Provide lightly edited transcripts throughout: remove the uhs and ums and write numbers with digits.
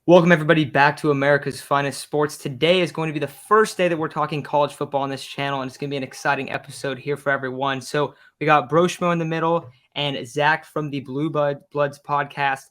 Welcome, everybody, back to America's Finest Sports. Today is going to be the first day that we're talking college football on this channel, and it's going to be an exciting episode here for everyone. So we got Broshmo in the middle and Zach from the Bloods podcast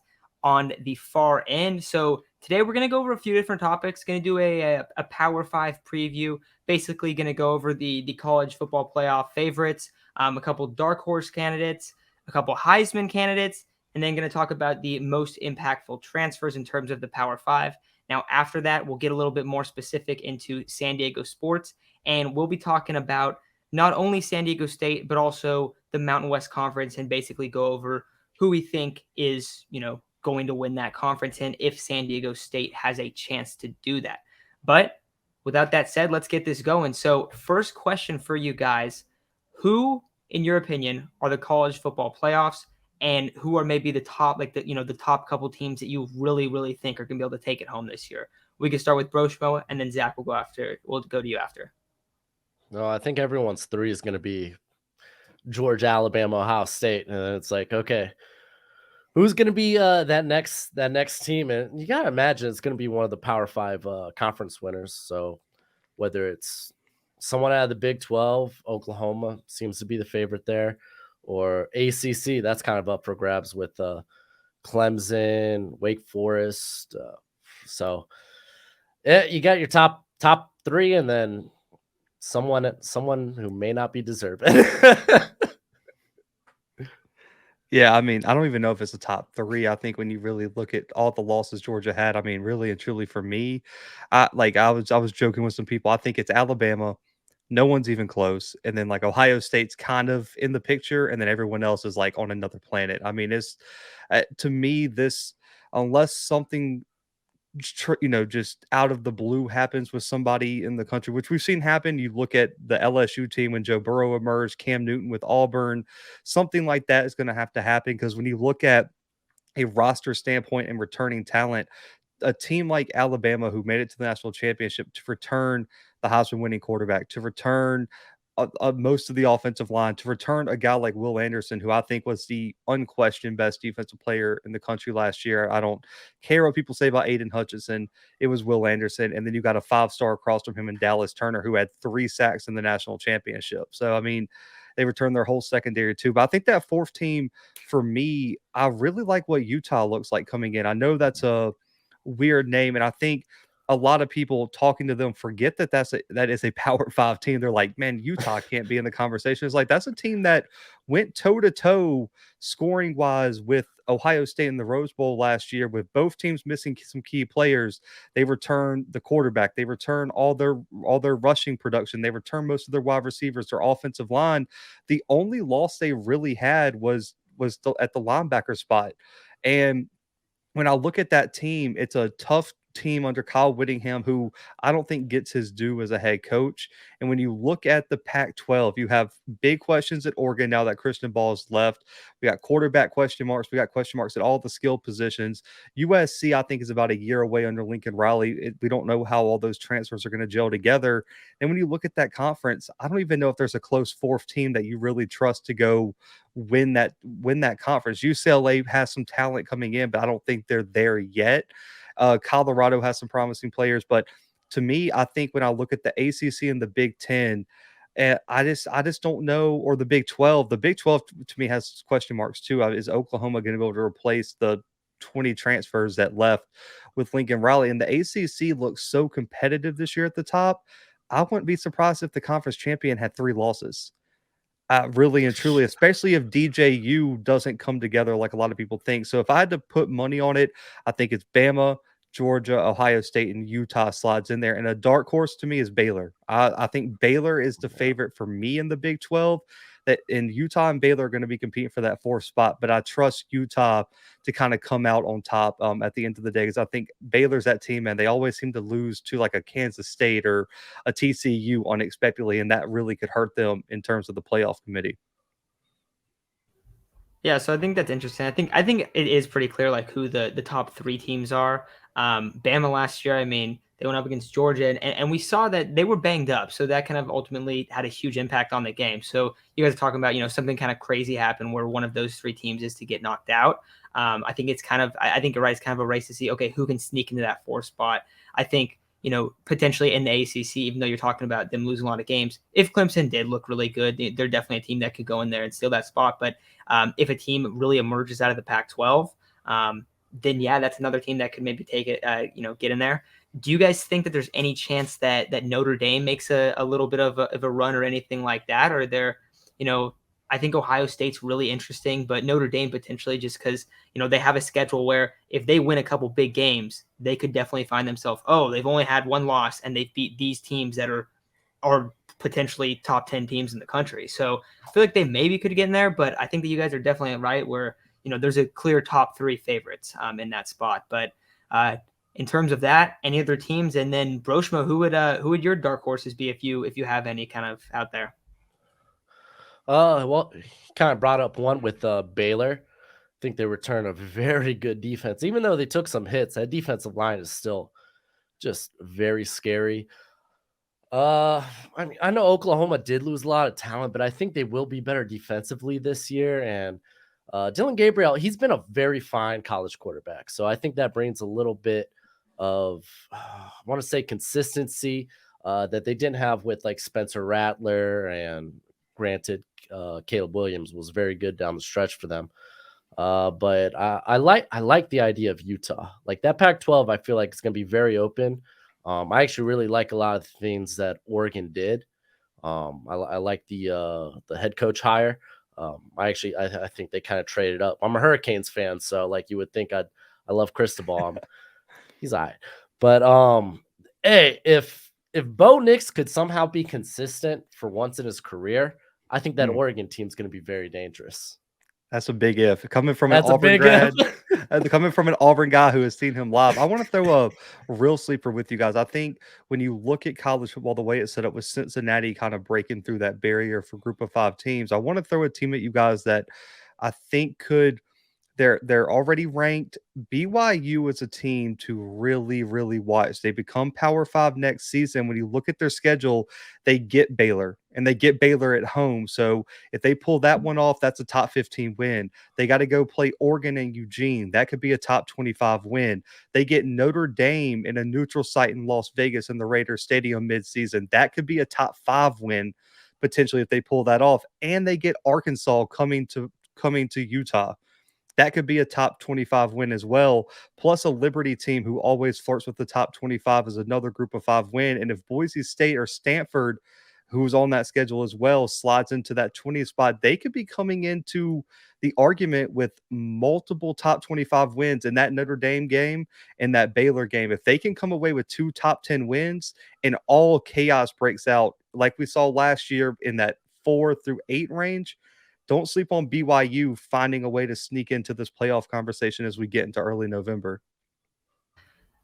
on the far end. So today we're going to go over a few different topics. Going to do a Power 5 preview, basically going to go over the college football playoff favorites, a couple dark horse candidates, a couple Heisman candidates, and then going to talk about the most impactful transfers in terms of the Power 5. Now, after that, we'll get a little bit more specific into San Diego sports, and we'll be talking about not only San Diego State, but also the Mountain West Conference, and basically go over who we think is, going to win that conference and if San Diego State has a chance to do that. But without that said, let's get this going. So, first question for you guys: who, in your opinion, are the college football playoffs? And who are maybe the top, the top couple teams that you really, really think are going to be able to take it home this year? We can start with Broshmo, and then Zach will go after. We'll go to you after. No, I think everyone's three is going to be Georgia, Alabama, Ohio State, and it's like, okay, who's going to be that next team? And you got to imagine it's going to be one of the Power 5 conference winners. So whether it's someone out of the Big 12, Oklahoma seems to be the favorite there, or ACC, that's kind of up for grabs with Clemson, Wake Forest. So you got your top three, and then someone who may not be deserving. Yeah, I mean, I don't even know if it's the top three. I think when you really look at all the losses Georgia had, I mean, really and truly for me, I was joking with some people. I think it's Alabama. No one's even close. And then like Ohio State's kind of in the picture, and then everyone else is like on another planet. I mean, it's to me this unless something just out of the blue happens with somebody in the country, which we've seen happen. You look at the LSU team when Joe Burrow emerged, Cam Newton with Auburn, something like that is going to have to happen because when you look at a roster standpoint and returning talent, a team like Alabama who made it to the national championship to return the Heisman winning quarterback, to return most of the offensive line, to return a guy like Will Anderson, who I think was the unquestioned best defensive player in the country last year. I don't care what people say about Aiden Hutchinson. It was Will Anderson. And then you got a 5-star across from him in Dallas Turner, who had 3 sacks in the national championship. So, I mean, they returned their whole secondary too. But I think that fourth team, for me, I really like what Utah looks like coming in. I know that's a weird name, and I think a lot of people talking to them forget that that is a Power 5 team. They're like, man, Utah can't be in the conversation. It's like that's a team that went toe to toe scoring wise with Ohio State in the Rose Bowl last year, with both teams missing some key players. They returned the quarterback, they returned all their rushing production, they returned most of their wide receivers, their offensive line. The only loss they really had was at the linebacker spot. And when I look at that team, it's a tough team under Kyle Whittingham, who I don't think gets his due as a head coach. And when you look at the Pac-12, you have big questions at Oregon now that Christian Ball is left. We got quarterback question marks. We got question marks at all the skill positions. USC, I think, is about a year away under Lincoln Riley. We don't know how all those transfers are going to gel together. And when you look at that conference, I don't even know if there's a close fourth team that you really trust to go win that conference. UCLA has some talent coming in, but I don't think they're there yet. Colorado has some promising players, but to me, I think when I look at the ACC and the Big Ten, I just don't know, or the Big 12. The Big 12 to me has question marks too. Is Oklahoma going to be able to replace the 20 transfers that left with Lincoln Riley? And the ACC looks so competitive this year at the top. I wouldn't be surprised if the conference champion had 3 losses. Really and truly, especially if DJU doesn't come together like a lot of people think. So if I had to put money on it, I think it's Bama, Georgia, Ohio State, and Utah slides in there. And a dark horse to me is Baylor. I think Baylor is the favorite for me in the Big 12. That in Utah and Baylor are going to be competing for that 4th spot, but I trust Utah to kind of come out on top at the end of the day, because I think Baylor's that team, and they always seem to lose to like a Kansas State or a TCU unexpectedly, and that really could hurt them in terms of the playoff committee. Yeah, so I think that's interesting. I think it is pretty clear like who the top 3 teams are. Bama last year, I mean, They went up against Georgia, and we saw that they were banged up. So that kind of ultimately had a huge impact on the game. So you guys are talking about, something kind of crazy happened where one of those three teams is to get knocked out. I think it's kind of, I think you're right. It's kind of a race to see, okay, who can sneak into that 4th spot. I think, potentially in the ACC, even though you're talking about them losing a lot of games, if Clemson did look really good, they're definitely a team that could go in there and steal that spot. But if a team really emerges out of the Pac-12, then yeah, that's another team that could maybe take it, get in there. Do you guys think that there's any chance that Notre Dame makes a little bit of a run or anything like that? Or they're, I think Ohio State's really interesting, but Notre Dame potentially just because, they have a schedule where if they win a couple big games, they could definitely find themselves, they've only had one loss and they've beat these teams that are potentially top 10 teams in the country. So I feel like they maybe could get in there, but I think that you guys are definitely right where, there's a clear top 3 favorites in that spot. But in terms of that, any other teams? And then Broshmo, who would your dark horses be if you have any kind of out there? Well, he kind of brought up one with Baylor. I think they return a very good defense, even though they took some hits. That defensive line is still just very scary. I mean, I know Oklahoma did lose a lot of talent, but I think they will be better defensively this year. And Dylan Gabriel, he's been a very fine college quarterback, so I think that brings a little bit of, I want to say, consistency that they didn't have with like Spencer Rattler. And granted, Caleb Williams was very good down the stretch for them. But I like the idea of Utah. Like that Pac-12, I feel like it's going to be very open. I actually really like a lot of the things that Oregon did. I like the head coach hire. I think they kind of traded up. I'm a Hurricanes fan, so like you would think I love Cristobal. He's all right. But hey, if Bo Nix could somehow be consistent for once in his career, I think that Oregon team's going to be very dangerous. That's a big if. Coming from That's an Auburn grad, if. coming from an Auburn guy who has seen him live, I want to throw a real sleeper with you guys. I think when you look at college football, the way it's set up with Cincinnati kind of breaking through that barrier for Group of 5 teams, I want to throw a team at you guys that I think could. They're already ranked. BYU is a team to really, really watch. They become Power 5 next season. When you look at their schedule, they get Baylor, and they get Baylor at home. So if they pull that one off, that's a top 15 win. They got to go play Oregon and Eugene. That could be a top 25 win. They get Notre Dame in a neutral site in Las Vegas in the Raiders Stadium midseason. That could be a top 5 win potentially if they pull that off. And they get Arkansas coming to Utah. That could be a top 25 win as well. Plus a Liberty team who always flirts with the top 25 is another Group of 5 win. And if Boise State or Stanford, who's on that schedule as well, slides into that 20th spot, they could be coming into the argument with multiple top 25 wins in that Notre Dame game and that Baylor game. If they can come away with 2 top 10 wins and all chaos breaks out like we saw last year in that 4 through 8 range, don't sleep on BYU finding a way to sneak into this playoff conversation as we get into early November.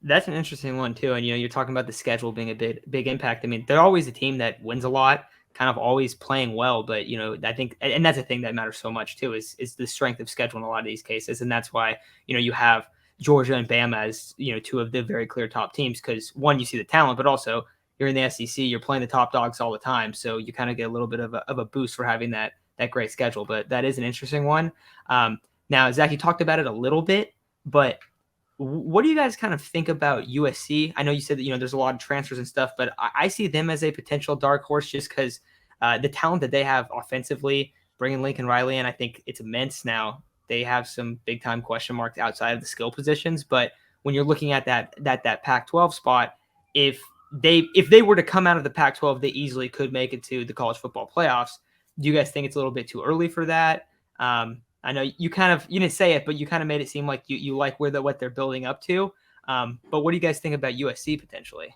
That's an interesting one too. And you're talking about the schedule being a big impact. I mean, they're always a team that wins a lot, kind of always playing well. But I think, and that's a thing that matters so much too, is the strength of schedule in a lot of these cases. And that's why you have Georgia and Bama as 2 of the very clear top teams, because one, you see the talent, but also you're in the SEC, you're playing the top dogs all the time, so you kind of get a little bit of a boost for having that great schedule. But that is an interesting one. Now, Zach, you talked about it a little bit, but what do you guys kind of think about USC? I know you said that, there's a lot of transfers and stuff, but I see them as a potential dark horse just because the talent that they have offensively, bringing Lincoln Riley in, I think it's immense. Now, they have some big time question marks outside of the skill positions, but when you're looking at that Pac-12 spot, if they were to come out of the Pac-12, they easily could make it to the college football playoffs. Do you guys think it's a little bit too early for that? I know you didn't say it, but you kind of made it seem like you like what they're building up to. But what do you guys think about USC potentially?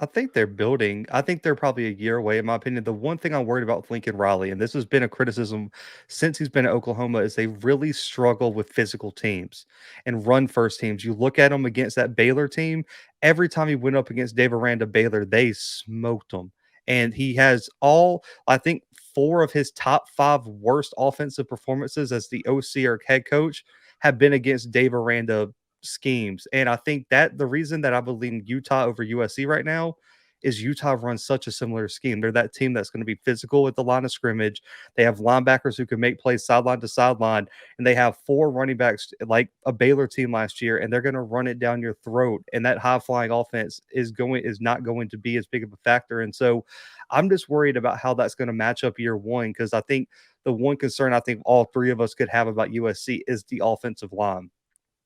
I think they're building. I think they're probably a year away, in my opinion. The one thing I'm worried about with Lincoln Riley, and this has been a criticism since he's been at Oklahoma, is they really struggle with physical teams and run first teams. You look at them against that Baylor team, every time he went up against Dave Aranda Baylor, they smoked them. And he has I think, 4 of his top 5 worst offensive performances as the OC or head coach have been against Dave Aranda schemes. And I think that the reason that I believe in Utah over USC right now is Utah runs such a similar scheme. They're that team that's going to be physical at the line of scrimmage. They have linebackers who can make plays sideline to sideline, and they have 4 running backs like a Baylor team last year, and they're going to run it down your throat. And that high flying offense is not going to be as big of a factor. And so I'm just worried about how that's going to match up year one, because I think the one concern I think all three of us could have about USC is the offensive line.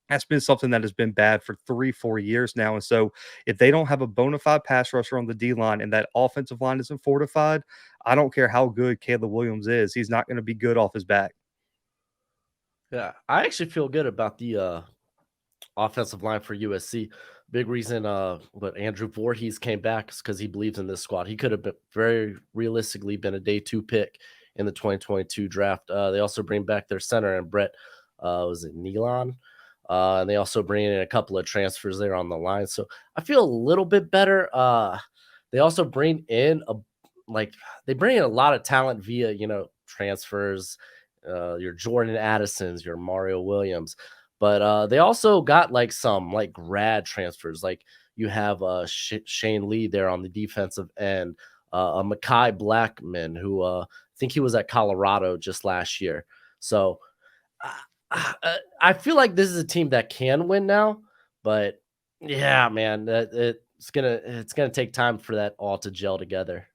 That's been something that has been bad for 3-4 years now. And so if they don't have a bona fide pass rusher on the D line and that offensive line isn't fortified, I don't care how good Caleb Williams is. He's not going to be good off his back. Yeah, I actually feel good about the offensive line for USC. Big reason but Andrew Voorhees came back is because he believes in this squad. He could have been very realistically been a day 2 pick in the 2022 draft. They also bring back their center and Brett was it Nealon? And they also bring in a couple of transfers there on the line. So I feel a little bit better. They also bring in a lot of talent via, transfers, your Jordan Addisons, your Mario Williams. But they also got some grad transfers. Like you have Shane Lee there on the defensive end, a Mekhi Blackman, who I think he was at Colorado just last year. So I feel like this is a team that can win now, but yeah, man, it's gonna take time for that all to gel together.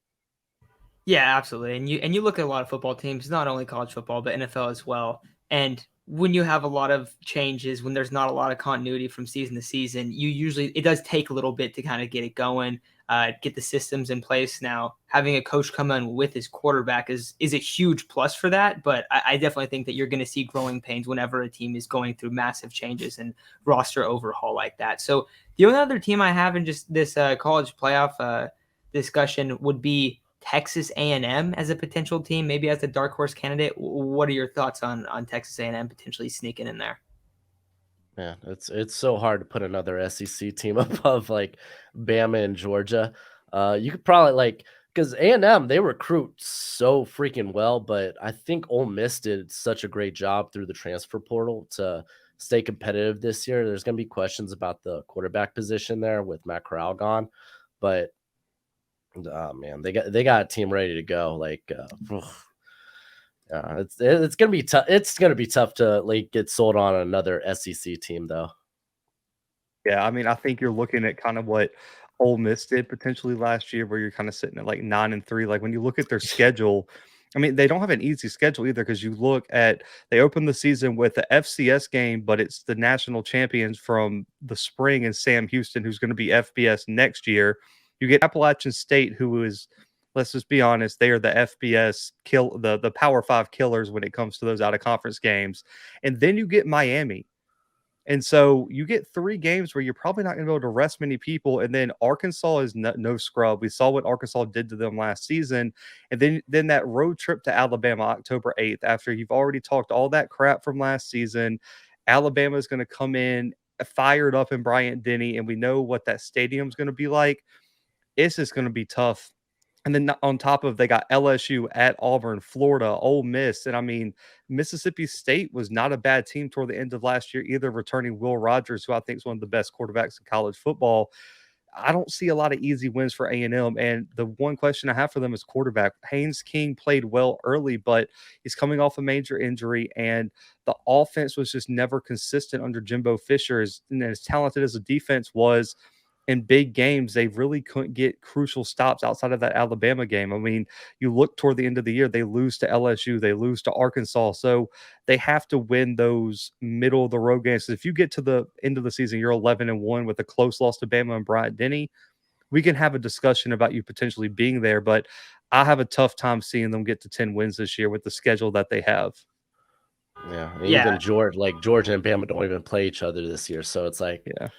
Yeah, absolutely. And you look at a lot of football teams, not only college football, but NFL as well. And when you have a lot of changes, when there's not a lot of continuity from season to season, it does take a little bit to kind of get it going, get the systems in place. Now, having a coach come in with his quarterback is a huge plus for that. But I definitely think that you're going to see growing pains whenever a team is going through massive changes and roster overhaul like that. So the only other team I have in just this college playoff discussion would be Texas A&M as a potential team, maybe as a dark horse candidate. What are your thoughts on Texas A&M potentially sneaking in there? Yeah, it's so hard to put another SEC team above Bama and Georgia. You could probably because A&M, they recruit so freaking well, but I think Ole Miss did such a great job through the transfer portal to stay competitive this year. There's going to be questions about the quarterback position there with Matt Corral gone, but man, they got a team ready to go. It's gonna be tough. It's gonna be tough to get sold on another SEC team, though. Yeah, I mean, I think you're looking at kind of what Ole Miss did potentially last year, where you're kind of sitting at 9-3. Like when you look at their schedule, I mean, they don't have an easy schedule either, because you look at they open the season with the FCS game, but it's the national champions from the spring and Sam Houston, who's going to be FBS next year. You get Appalachian State, who is, let's just be honest, they are the FBS the Power 5 killers when it comes to those out of conference games. And then you get Miami. And so you get 3 games where you're probably not going to be able to rest many people. And then Arkansas is no scrub. We saw what Arkansas did to them last season. And then that road trip to Alabama, October 8th, after you've already talked all that crap from last season, Alabama is going to come in fired up in Bryant-Denny, and we know what that stadium is going to be like. It's just going to be tough. And then on top of, they got LSU at Auburn, Florida, Ole Miss. And I mean, Mississippi State was not a bad team toward the end of last year either, returning Will Rogers, who I think is one of the best quarterbacks in college football. I don't see a lot of easy wins for A&M. And the one question I have for them is quarterback. Haynes King played well early, but he's coming off a major injury, and the offense was just never consistent under Jimbo Fisher. And as talented as the defense was, in big games, they really couldn't get crucial stops outside of that Alabama game. I mean, you look toward the end of the year, they lose to LSU, they lose to Arkansas. So they have to win those middle of the road games. So if you get to the end of the season, you're 11-1 with a close loss to Bama and Bryant-Denny, we can have a discussion about you potentially being there. But I have a tough time seeing them get to 10 wins this year with the schedule that they have. Yeah. Even Georgia and Bama don't even play each other this year. So it's yeah.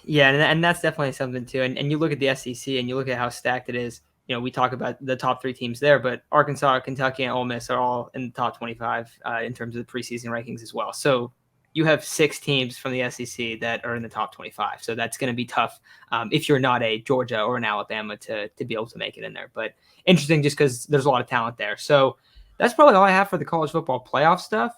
Yeah, and that's definitely something too. And you look at the SEC and you look at how stacked it is. We talk about the top 3 teams there, but Arkansas, Kentucky, and Ole Miss are all in the top 25 in terms of the preseason rankings as well. So you have 6 teams from the SEC that are in the top 25. So that's going to be tough if you're not a Georgia or an Alabama to be able to make it in there. But interesting, just because there's a lot of talent there. So that's probably all I have for the college football playoff stuff.